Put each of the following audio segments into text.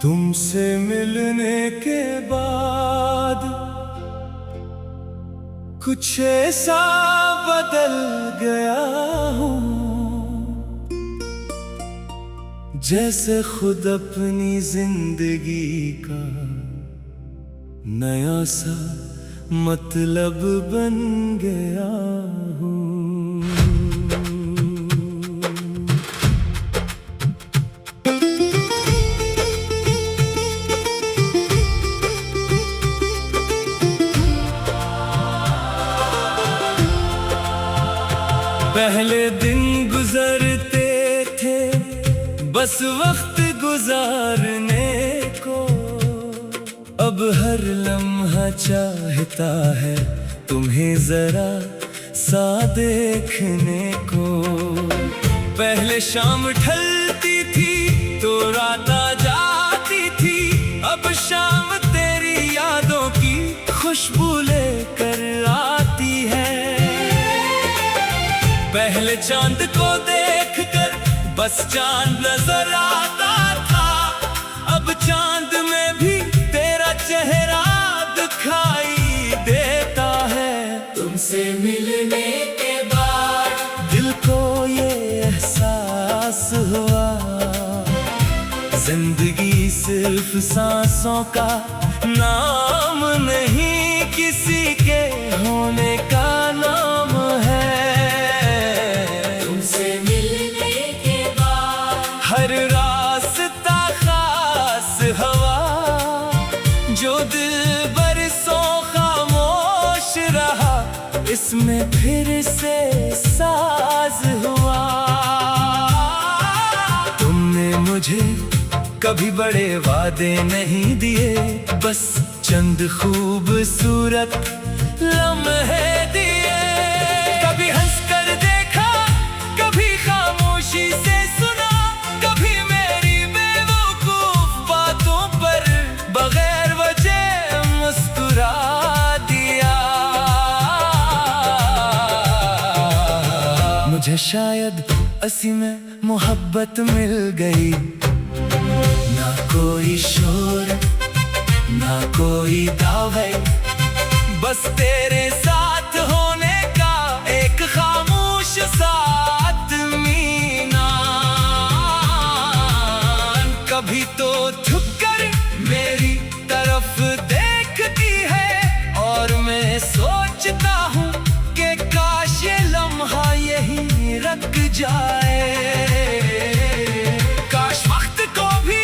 तुमसे मिलने के बाद कुछ ऐसा बदल गया हूँ, जैसे खुद अपनी जिंदगी का नया सा मतलब बन गया हूँ। पहले दिन गुजरते थे बस वक्त गुजारने को, अब हर लम्हा चाहता है तुम्हें जरा सा देखने को। पहले शाम ढलती थी तो रात आ जाती थी, अब शाम तेरी यादों की खुशबू लेकर आती है। पहले चांद को देखकर बस चांद नजर आता था, अब चांद में भी तेरा चेहरा दिखाई देता है। तुमसे मिलने के बाद दिल को ये एहसास हुआ, जिंदगी सिर्फ सांसों का नाम नहीं, किसी के होने का नाम है। हर रास्ता खास हवा, जो दिल बरसों खामोश रहा, इसमें फिर से साज हुआ। तुमने मुझे कभी बड़े वादे नहीं दिए, बस चंद खूबसूरत लम्हे दिए। कभी हंस कर देखा, कभी खामोशी से सुना, कभी मेरी बेवकूफ बातों पर बगैर वजह मुस्कुरा दिया। मुझे शायद असी में मोहब्बत मिल गई, ना कोई शोर ना कोई दावे, बस तेरे साथ होने का एक खामोश साथ मीना। कभी तो झुककर मेरी तरफ देखती है, और मैं सोचता हूँ कि काश ये लम्हा यहीं रुक जाए। काश वक्त को भी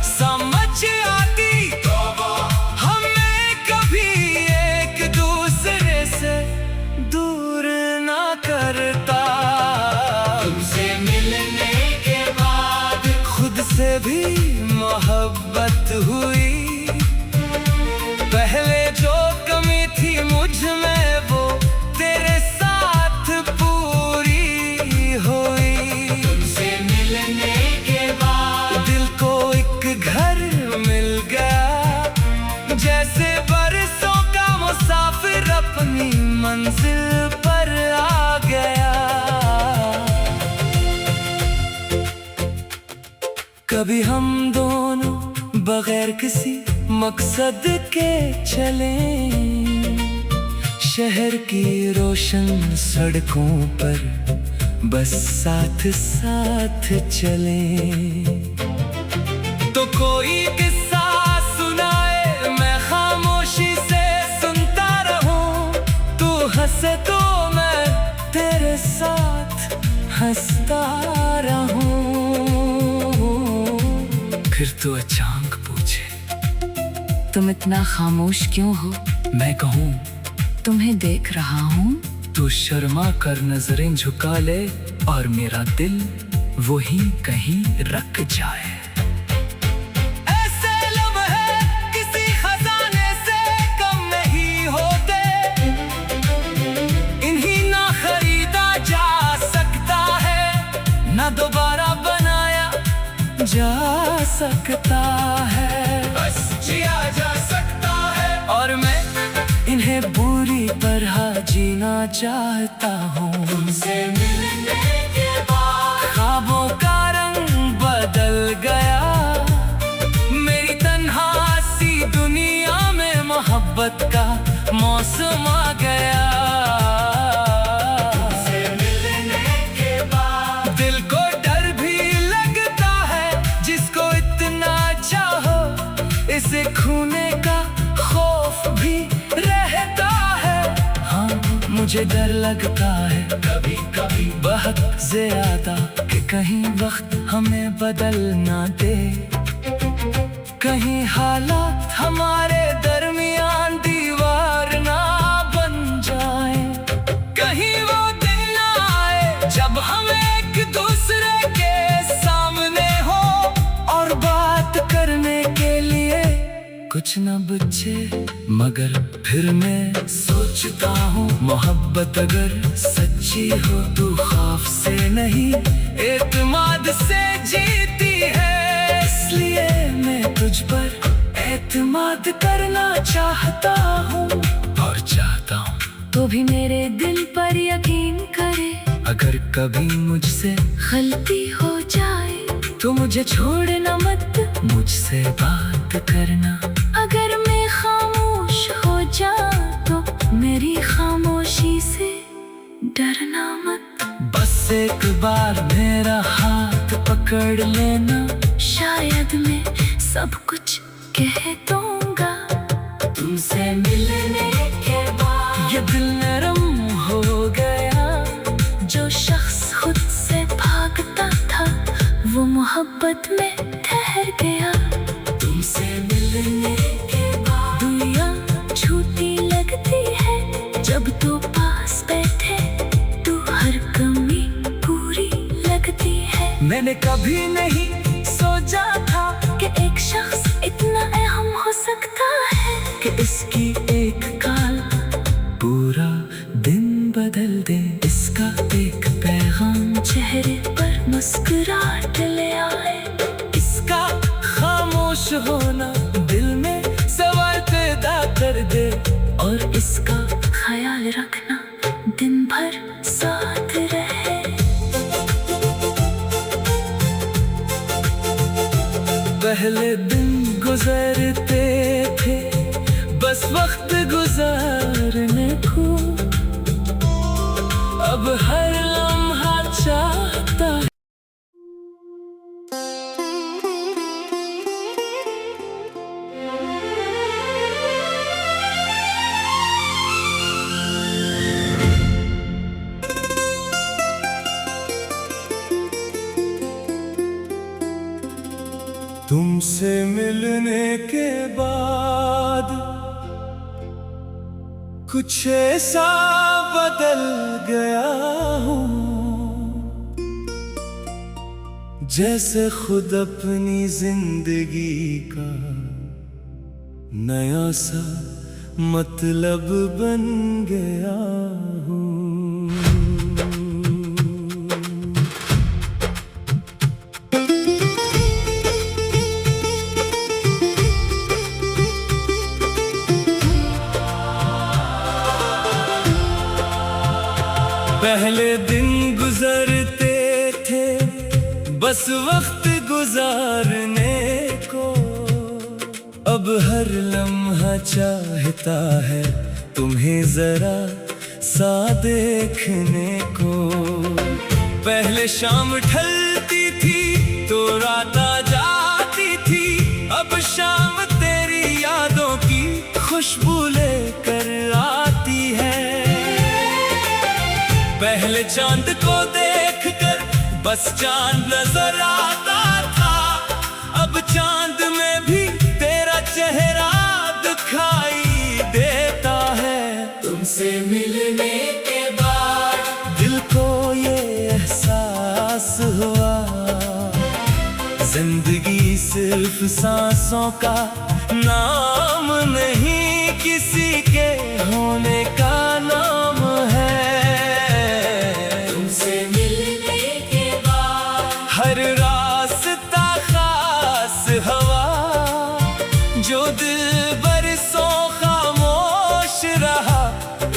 समझ आती, हमें कभी एक दूसरे से दूर ना करता। तुमसे मिलने के बाद खुद से भी मोहब्बत हुई, पहले जो कमी थी मुझ में वो तेरे साथ पूरी हुई। तुमसे मिलने के बाद दिल को एक घर मिल गया, जैसे बरसों का मुसाफिर अपनी मंजिल पर आ गया। कभी हम दोनों बगैर किसी मकसद के चले, शहर की रोशन सड़कों पर बस साथ साथ चले। तो कोई किस्सा सुनाए मैं खामोशी से सुनता रहूं, तू हंसे तो मैं तेरे साथ हंसता रहूं। फिर तो अचानक पूछे, तुम इतना खामोश क्यों हो? मैं कहूँ तुम्हें देख रहा हूँ। तू शर्मा कर नजरें झुका ले, और मेरा दिल वही कहीं रख जाए। ऐसे लम्हे किसी खजाने से कम नहीं होते, इन्हीं ना खरीदा जा सकता है, ना दोबारा बनाया जा सकता है, बस जिया जा सकता है। और मैं इन्हें बुरी तरह जीना चाहता हूँ। तुमसे मिलने के बाद ख्वाबों का रंग बदल गया, को डर भी लगता है, जिसको इतना चाहो इसे खोने का खौफ भी रहता है। हाँ, मुझे डर लगता है कभी कभी बहुत ज्यादा कि कहीं वक्त हमें बदल ना दे, कहीं हालात हमारे दरमियान दीवार ना बन जाए, कहीं वो दिन ना आए जब हम एक दूसरे के सामने हो और बात करने के लिए कुछ न बचे। मगर फिर मैं सोचता हूँ मोहब्बत अगर सच्ची हो तो खौफ से नहीं एतमाद से जीती है। इसलिए मैं तुझ पर एतमाद करना चाहता हूँ और चाहता हूँ तो भी मेरे दिल पर यकीन करे। अगर कभी मुझसे गलती हो जाए तो मुझे छोड़ना मत, मुझसे बात करना। अगर मैं खामोश हो जाऊं तो मेरी खामोशी से डरना मत। बस एक बार मेरा हाथ पकड़ लेना, शायद मैं सब कुछ कह दूंगा। तुमसे मिलने के बाद ये दिल नरम हो गया। जो शख्स खुद से भागता था वो मोहब्बत में ठहर गया। तुमसे मिलने के बाद दुनिया झूठी लगती है, जब तो पास बैठे तो हर कमी पूरी लगती है। मैंने कभी नहीं सोचा था कि एक शख्स इतना अहम हो सकता है कि इसकी एक काल पूरा दिन बदल दे। इसका एक पैगाम चेहरे पर मुस्कुराहट ले आए। इसका खामोश होना दिल में सवाल पैदा कर दे, और इसका ख्याल रखना दिन भर साथ रहे। पहले दिन गुजरते थे बस वक्त गुजारने को, अब हर लम्हा चाहता है। तुमसे मिलने के बाद कुछ ऐसा बदल गया हूँ, जैसे खुद अपनी जिंदगी का नया सा मतलब बन गया हूँ। पहले दिन गुजरते थे बस वक्त गुजारने को, अब हर लम्हा चाहता है तुम्हें जरा सा देखने को। पहले शाम ढलती थी तो रात आ जाती थी, अब शाम तेरी यादों की खुशबू लेकर आती है। पहले चांद को देखकर बस चांद नजर आता था, अब चांद में भी तेरा चेहरा दिखाई देता है। तुमसे मिलने के बाद दिल को ये एहसास हुआ, जिंदगी सिर्फ सांसों का नाम नहीं, किसी के होने का नाम है। हर रास्ता खास हवा, जो दिल बरसों खामोश रहा,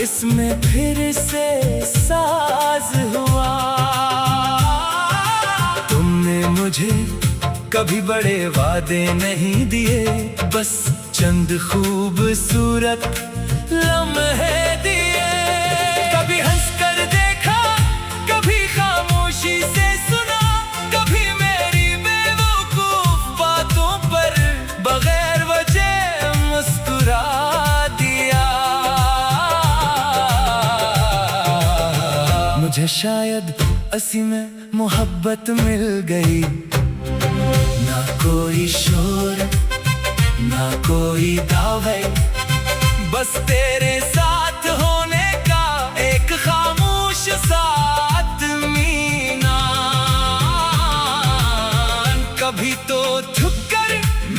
इसमें फिर से साज हुआ। तुमने मुझे कभी बड़े वादे नहीं दिए, बस चंद खूबसूरत लम्हे दिए। कभी हंस कर देखा, कभी खामोशी से सुना, शायद असी में मोहब्बत मिल गई। ना कोई शोर ना कोई दावे, बस तेरे साथ होने का एक खामोश साथ मीना। कभी तो झुककर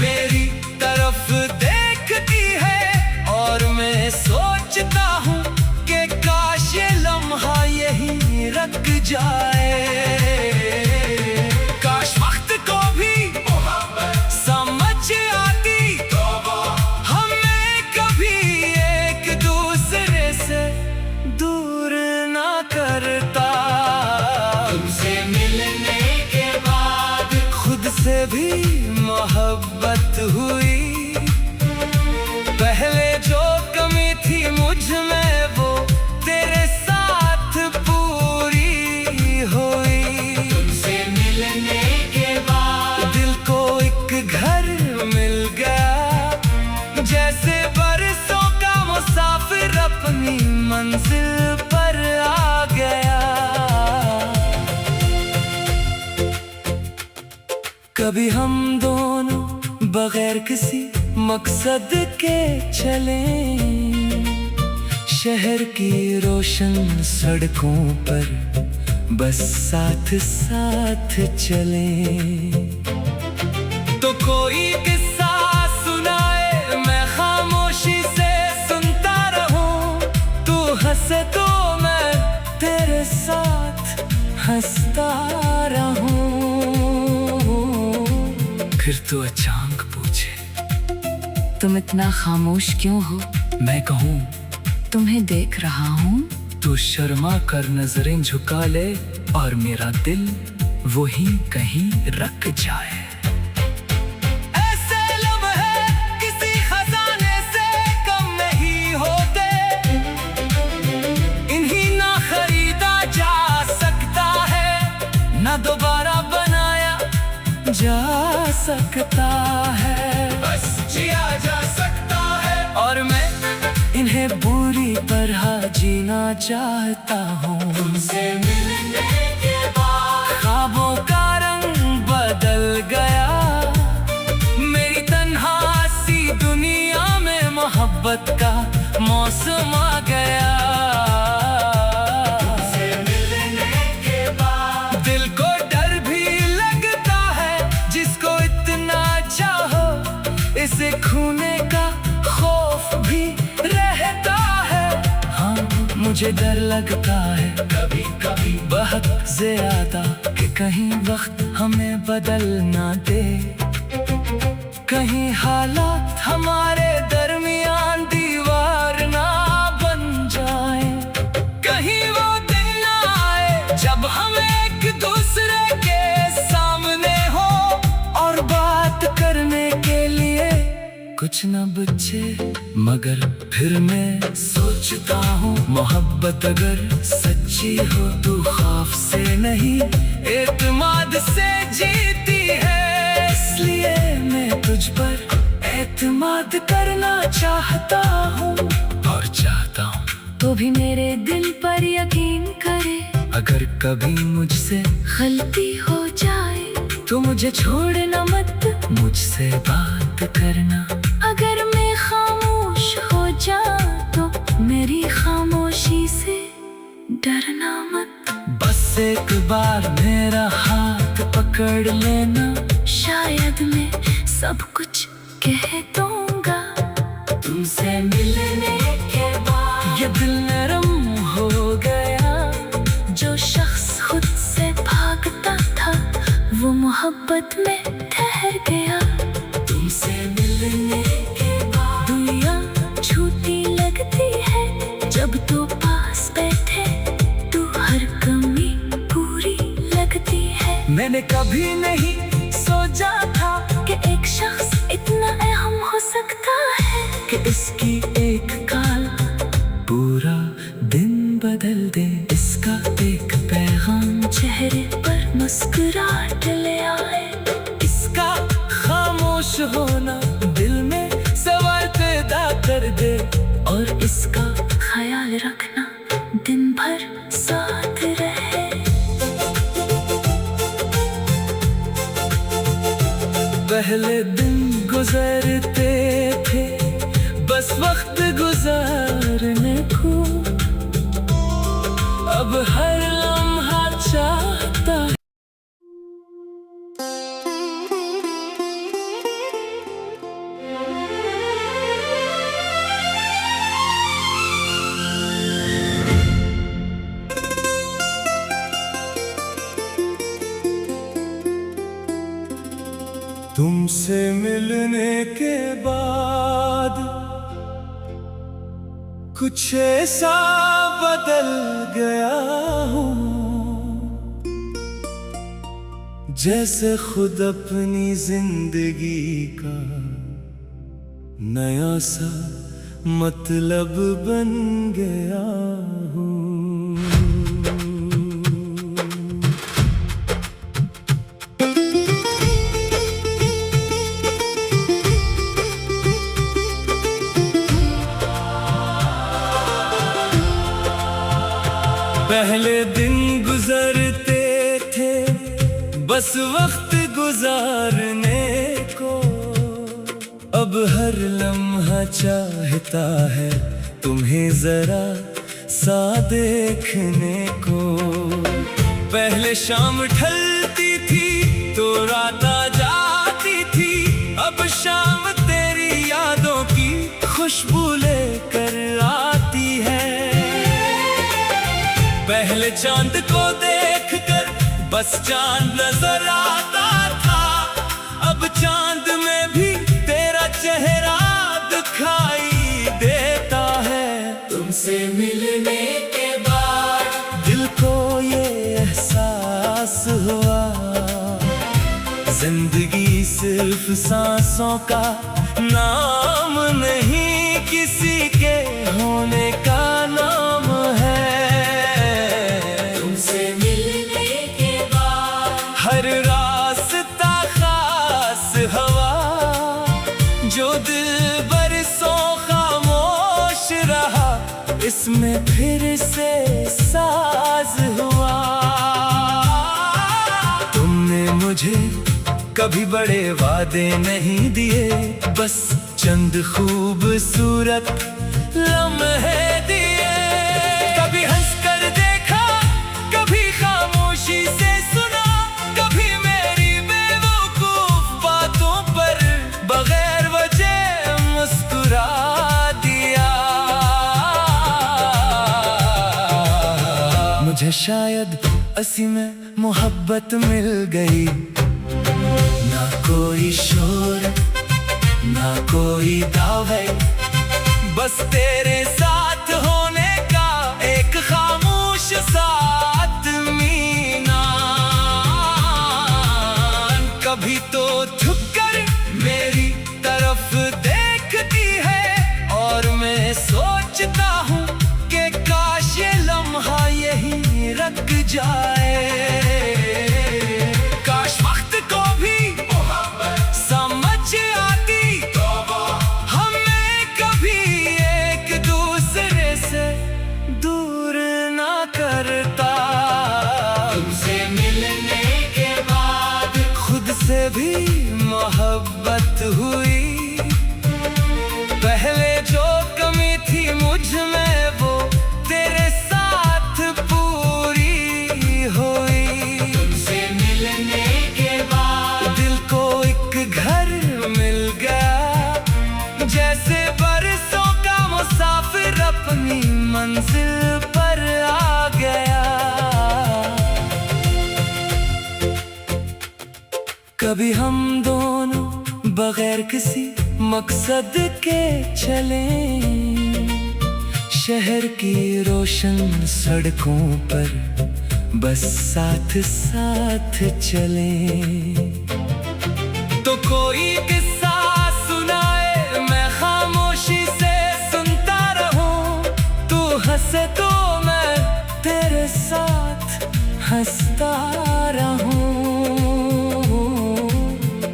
मेरी तरफ देखती है और मैं सोचता हूँ कि काश ये लम्हा यहीं रुक जाए। काश वक्त को भी समझ आती तो हमें कभी एक दूसरे से दूर ना करता। तुमसे मिलने के बाद खुद से भी मोहब्बत हुई। पहले जो कमी थी मुझ में वो तेरे साथ पूरी हुई। तुमसे मिलने के बाद दिल को एक घर मिल गया, जैसे बरसों का मुसाफिर अपनी मंजिल पर आ गया। कभी हम दोनों बगैर किसी मकसद के चले, शहर की रोशन सड़कों पर बस साथ साथ चले। तो कोई किस्सा सुनाए मैं खामोशी से सुनता रहूं, तू हंसे तो मैं तेरे साथ हंसता रहूं। फिर तो अचानक पूछे, तुम इतना खामोश क्यों हो? मैं कहूँ तुम्हें देख रहा हूँ। तू शर्मा कर नजरें झुका ले और मेरा दिल वही कहीं रख जाए। ऐसे लम्हे किसी खजाने से कम नहीं होते, इन्हीं ना खरीदा जा सकता है, ना दोबारा बनाया जा सकता है, बस जिया जा सकता है। और मैं इन्हें बुरी तरह जीना चाहता हूँ। तुमसे मिलने के बाद ख्वाबों का रंग बदल गया, मेरी तन्हा सी दुनिया में मोहब्बत का मौसम आ गया। तुमसे मिलने के बाद दिल को डर भी लगता है, जिसको इतना चाहो इसे खोने का खौफ भी रहता है। हाँ, मुझे डर लगता है कभी कभी बहुत ज्यादा कि कहीं वक्त हमें बदल ना दे, कहीं हालात हमारे दरमियान दीवार ना बन जाए, कहीं वो दिन ना आए जब हम एक दूसरे के सामने हो और बात करने के लिए कुछ न बचे। मगर फिर मैं सोचता हूँ मोहब्बत अगर सच्ची हो तो खौफ से नहीं एतमाद से जीती है। इसलिए मैं तुझ पर एतमाद करना चाहता हूँ और चाहता हूँ तो भी मेरे दिल पर यकीन करे। अगर कभी मुझसे गलती हो जाए तो मुझे छोड़ना मत, मुझसे बात करना। अगर मैं खामोश हो जाऊं तो मेरी खामोशी से डरना मत। बस एक बार मेरा हाथ पकड़ लेना, शायद मैं सब कुछ कह दूंगा। तुमसे मिलने के बाद ये दिल नरम हो गया। जो शख्स खुद से भागता था वो मोहब्बत में ठहर गया। तुमसे मिलने के बाद दुनिया छोटी लगती है जब तो पास बैठे, तू हर कमी पूरी लगती है। मैंने कभी नहीं सोचा था कि एक शख्स इतना अहम हो सकता है कि इसकी एक काल पूरा दिन बदल दे। इसका एक पैगाम चेहरे पर मुस्कुराहट ले आए। इसका खामोश होना दिल में सवाल पैदा कर दे, और इसका ख्याल रखना दिन भर साथ रहे। पहले दिन गुजरते थे बस वक्त गुजारने को, अब हर लम्हा चाहता है। तुमसे मिलने के बाद कुछ ऐसा बदल गया हूँ, जैसे खुद अपनी जिंदगी का नया सा मतलब बन गया हूँ। पहले दिन गुजरते थे बस वक्त गुजारने को, अब हर लम्हा चाहता है तुम्हें जरा सा देखने को। पहले शाम ढलती थी तो रात आ जाती थी, अब शाम तेरी यादों की खुशबू लेकर आती है। पहले चांद को देखकर बस चांद नजर आता था, अब चांद में भी तेरा चेहरा दिखाई देता है। तुमसे मिलने के बाद दिल को ये एहसास हुआ, जिंदगी सिर्फ सांसों का नाम नहीं, किसी के होने का नाम है। हर रास्ता खास हवा, जो दिल बरसों खामोश रहा, इसमें फिर से साज हुआ। तुमने मुझे कभी बड़े वादे नहीं दिए, बस चंद खूबसूरत लम्हे दिए। कभी हंसकर देखा, कभी खामोशी से सुना, कभी मेरी बेवकूफ बातों पर बगैर वजह मुस्कुरा दिया। मुझे शायद असी में मोहब्बत मिल गई, ना कोई शोर ना कोई दावे, बस तेरे साथ होने का एक खामोश साथ मीना। कभी तो झुककर मेरी तरफ देखती है और मैं सोचता हूँ कि काश ये लम्हा यहीं रुक जाए। काश वक्त को भी समझ आती, हमें कभी एक दूसरे से दूर ना करता। तुमसे मिलने के बाद खुद से भी मोहब्बत हुई, पहले जो कमी थी मुझ में वो तेरे साथ पूरी हुई। तुमसे मिलने के बाद दिल को एक घर मिल गया, जैसे बरसों का मुसाफिर अपनी मंजिल पर आ गया। कभी हम दोनों बगैर किसी मकसद के चले, शहर की रोशन सड़कों पर बस साथ साथ चले। तो कोई किस्सा सुनाए मैं खामोशी से सुनता रहूं, तू हंसे तो मैं तेरे साथ हंसता रहूं।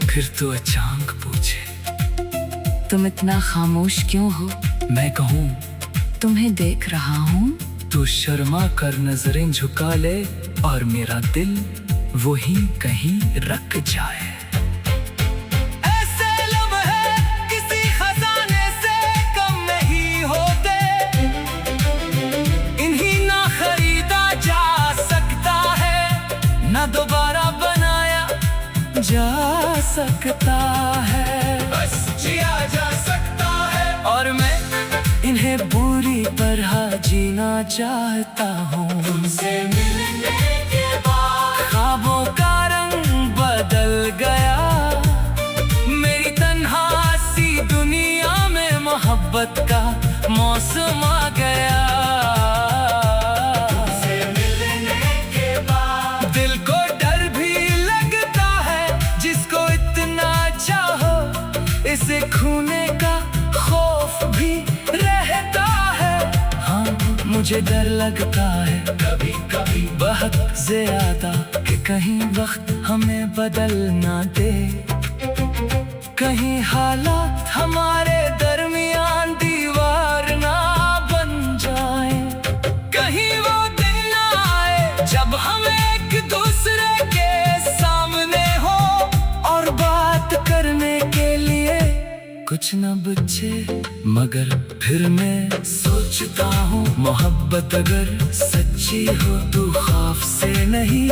फिर तो अचानक पूछे, तुम इतना खामोश क्यों हो? मैं कहूँ तुम्हें देख रहा हूँ। तू शर्मा कर नजरें झुका ले और मेरा दिल वही कहीं रख जाए। जा सकता है, बस जिया जा सकता है। और मैं इन्हें पूरी तरह जीना चाहता हूँ। तुमसे मिलने के बाद ख्वाबों का रंग बदल गया, मेरी तन्हा सी दुनिया में मोहब्बत का मौसम आ गया। तुमसे मिलने के बाद दिल को डर भी लगता है, जिसको इतना चाहो इसे खोने का खौफ भी रहता है। हाँ, मुझे डर लगता है कभी कभी बहुत ज्यादा कि कहीं वक्त हमें बदल ना दे, कहीं हालात हमारे दरमियान दीवार ना बन जाए, कहीं वो दिन ना आए जब हम एक दूसरे के सामने हो और बात करने के लिए कुछ न बचे। मगर फिर मैं सोचता हूँ मोहब्बत अगर सच्ची हो तो खौफ से नहीं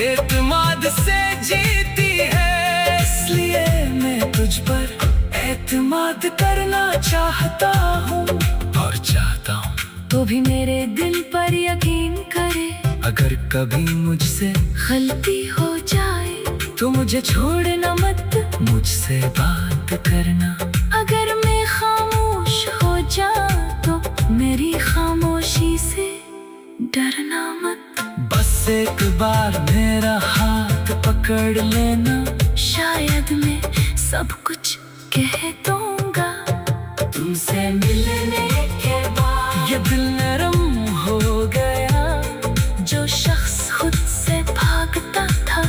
एतमाद से जीती है। इसलिए मैं तुझ पर एतमाद करना चाहता हूँ और चाहता हूँ तो भी मेरे दिल पर यकीन करे। अगर कभी मुझसे गलती हो जाए तो मुझे छोड़ना मत, मुझसे बात करना। अगर मैं खामोश हो जाऊं तो मेरी खामोशी से डरना मत। बस एक बार मेरा हाथ पकड़ लेना, शायद मैं सब कुछ कह दूंगा। तुमसे मिलने के बाद ये दिल नरम हो गया। जो शख्स खुद से भागता था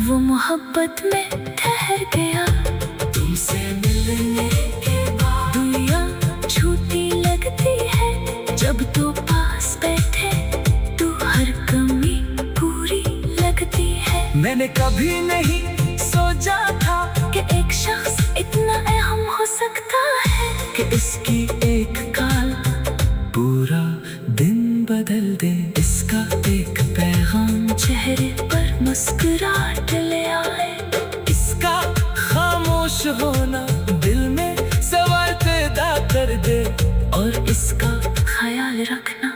वो मोहब्बत में ठहर गया। तुमसे मिलने के बाद दुनिया झूठी लगती है जब तू पास बैठे, तू हर कमी पूरी लगती है। मैंने कभी नहीं सोचा था कि एक शख्स इतना अहम हो सकता है कि इसकी एक काल पूरा दिन बदल दे। इसका एक पैगाम चेहरे पर मुस्कुराहट ले आए। इसका खामोश होना दिल में सवाल पैदा कर दे, और इसका ख्याल रखना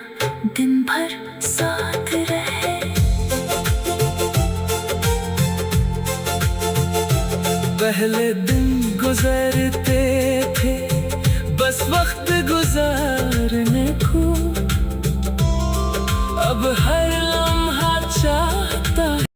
दिन भर साथ रहे। पहले दिन गुजरते थे बस वक्त गुजारने को, अब हर